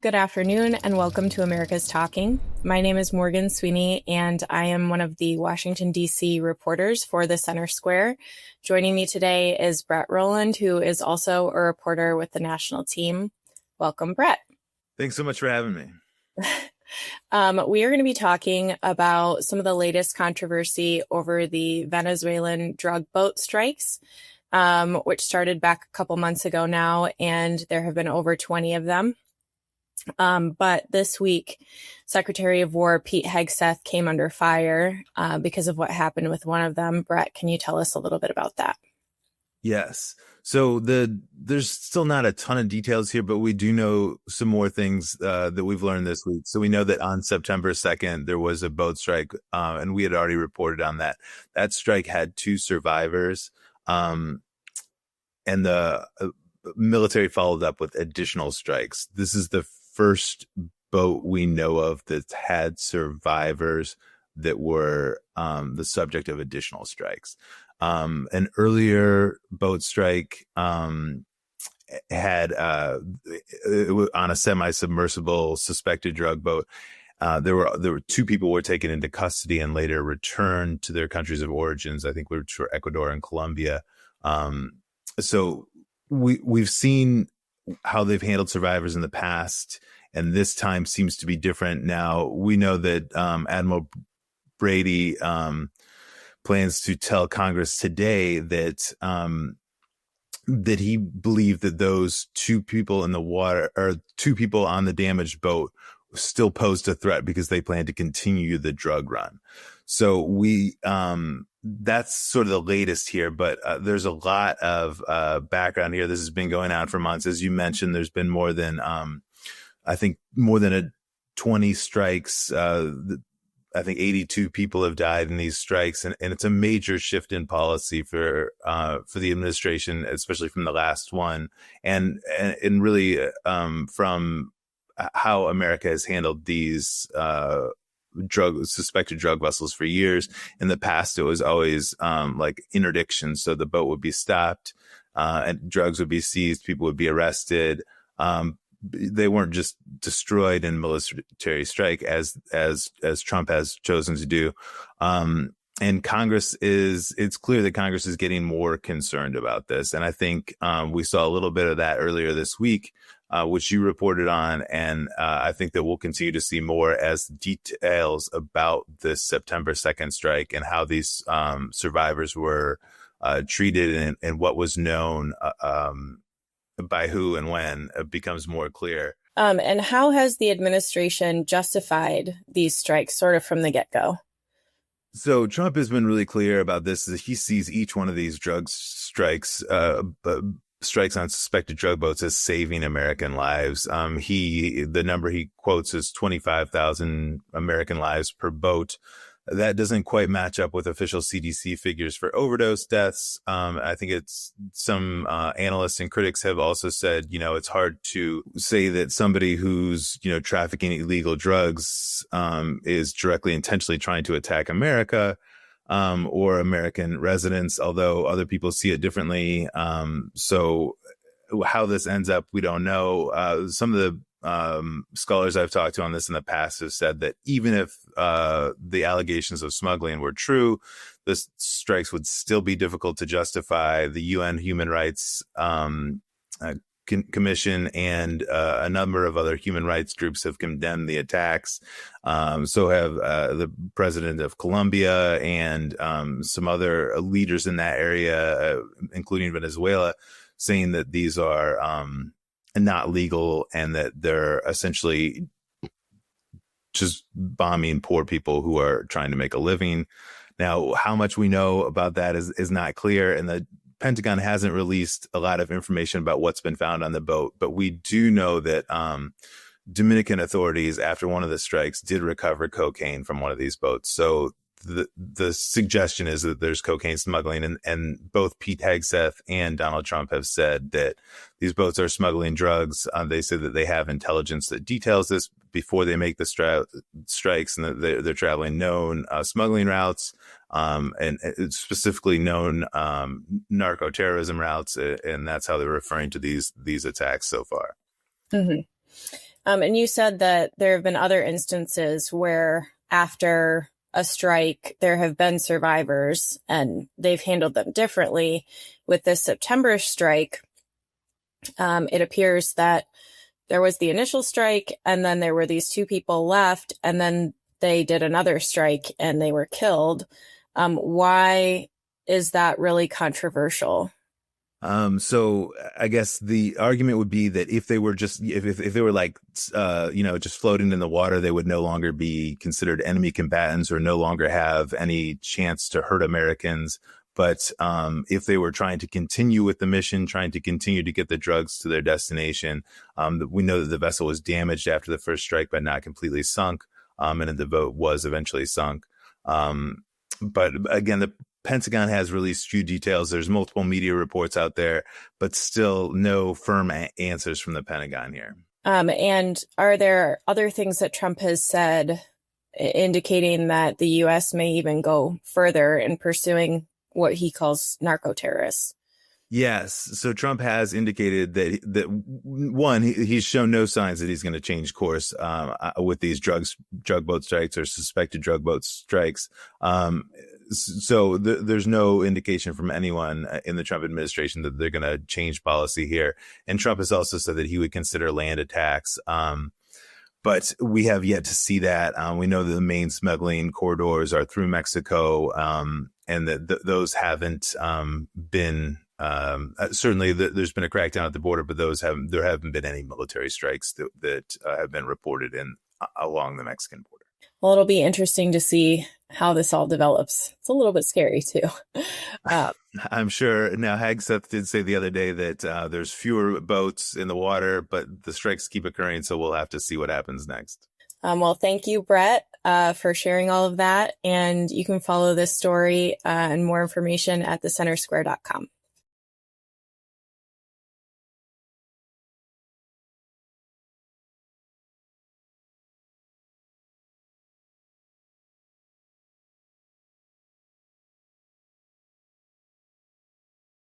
Good afternoon and welcome to America's Talking. My name is Morgan Sweeney and I am one of the Washington, D.C. reporters for the Center Square. Joining me today is Brett Rowland, who is also a reporter with the national team. Welcome, Brett. Thanks so much for having me. We are going to be talking about some of the latest controversy over the Venezuelan drug boat strikes, which started back a couple months ago now, and there have been over 20 of them. But this week, Secretary of War Pete Hegseth came under fire because of what happened with one of them. Brett, can you tell us a little bit about that? Yes. So there's still not a ton of details here, but we do know some more things that we've learned this week. So we know that on September 2nd, there was a boat strike, and we had already reported on that. That strike had 2 survivors, and the military followed up with additional strikes. This is the first boat we know of that had survivors that were the subject of additional strikes. An earlier boat strike had on a semi-submersible suspected drug boat. There were 2 people were taken into custody and later returned to their countries of origins, I think which were Ecuador and Colombia. So we've seen how they've handled survivors in the past, and this time seems to be different. Now we know that Admiral Brady plans to tell Congress today that that he believed that those 2 people in the water or 2 people on the damaged boat still posed a threat because they plan to continue the drug run. So that's sort of the latest here, but there's a lot of background here. This has been going on for months. As you mentioned, there's been more than, I think more than 20 strikes. I think 82 people have died in these strikes, and it's a major shift in policy for the administration, especially from the last one, and really from how America has handled these suspected drug vessels for years. In the past, it was always like interdiction, so the boat would be stopped, and drugs would be seized, people would be arrested. They weren't just destroyed in military strike as Trump has chosen to do. And it's clear that Congress is getting more concerned about this. And I think we saw a little bit of that earlier this week, which you reported on. And I think that we'll continue to see more as details about this September 2nd strike and how these survivors were treated and what was known by who and when it becomes more clear. And how has the administration justified these strikes sort of from the get-go? So Trump has been really clear about this. He sees each one of these drug strikes on suspected drug boats as saving American lives. The number he quotes is 25,000 American lives per boat. That doesn't quite match up with official CDC figures for overdose deaths. I think it's some analysts and critics have also said, it's hard to say that somebody who's, trafficking illegal drugs is directly intentionally trying to attack America or American residents, although other people see it differently. So how this ends up, we don't know. Some of the scholars I've talked to on this in the past have said that even if the allegations of smuggling were true, the strikes would still be difficult to justify. The UN Human Rights Commission and a number of other human rights groups have condemned the attacks. So have the president of Colombia and some other leaders in that area, including Venezuela, saying that these are not legal and that they're essentially just bombing poor people who are trying to make a living. Now, how much we know about that is not clear, and the Pentagon hasn't released a lot of information about what's been found on the boat, but we do know that Dominican authorities, after one of the strikes, did recover cocaine from one of these boats. So the suggestion is that there's cocaine smuggling, and both Pete Hegseth and Donald Trump have said that these boats are smuggling drugs. They say that they have intelligence that details this before they make the strikes, and that they're traveling known smuggling routes, and specifically known narco-terrorism routes, and that's how they're referring to these attacks so far. Mm-hmm. And you said that there have been other instances where after a strike, there have been survivors and they've handled them differently. With this September strike, it appears that there was the initial strike and then there were these two people left and then they did another strike and they were killed. Why is that really controversial? So I guess the argument would be that if they were just, if they were like, just floating in the water, they would no longer be considered enemy combatants or no longer have any chance to hurt Americans. But if they were trying to continue with the mission, trying to continue to get the drugs to their destination, we know that the vessel was damaged after the first strike, but not completely sunk. And the boat was eventually sunk. But again, the Pentagon has released few details. There's multiple media reports out there, but still no firm answers from the Pentagon here. And are there other things that Trump has said indicating that the U.S. may even go further in pursuing what he calls narco-terrorists? Yes. So Trump has indicated that one, he's shown no signs that he's going to change course with these drug boat strikes or suspected drug boat strikes. So there's no indication from anyone in the Trump administration that they're going to change policy here. And Trump has also said that he would consider land attacks. But we have yet to see that. We know that the main smuggling corridors are through Mexico, and that those haven't been. Certainly there's been a crackdown at the border, but there haven't been any military strikes that have been reported along the Mexican border. Well, it'll be interesting to see how this all develops. It's a little bit scary too. I'm sure. Now, Hegseth did say the other day that there's fewer boats in the water, but the strikes keep occurring, so we'll have to see what happens next. Well, thank you, Brett, for sharing all of that. And you can follow this story and more information at thecentersquare.com.